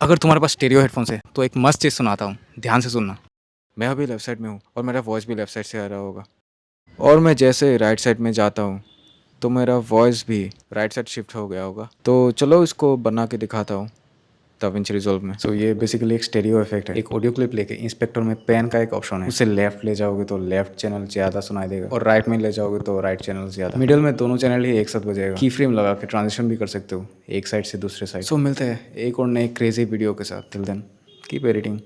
अगर तुम्हारे पास stereo headphones है तो एक मस्त चीज़ सुनाता हूँ, ध्यान से सुनना। मैं अभी लेफ्ट साइड में हूँ और मेरा वॉइस भी लेफ्ट साइड से आ रहा होगा, और मैं जैसे राइट साइड में जाता हूँ तो मेरा वॉइस भी राइट साइड शिफ्ट हो गया होगा। तो चलो इसको बना के दिखाता हूँ DaVinci रिजॉल्व में। सो ये बेसिकली एक स्टेरियो इफेक्ट है। एक ऑडियो क्लिप लेके इंस्पेक्टर में पैन का एक ऑप्शन है, उसे लेफ्ट ले जाओगे तो लेफ्ट चैनल ज़्यादा सुनाई देगा और राइट में ले जाओगे तो राइट चैनल ज़्यादा। मिडिल में दोनों चैनल ही एक साथ बजेगा। की फ्रेम लगा के ट्रांजिशन भी कर सकते हो एक साइड से दूसरे साइड। सो मिलते हैं एक और नए क्रेजी वीडियो के साथ। Till then keep editing.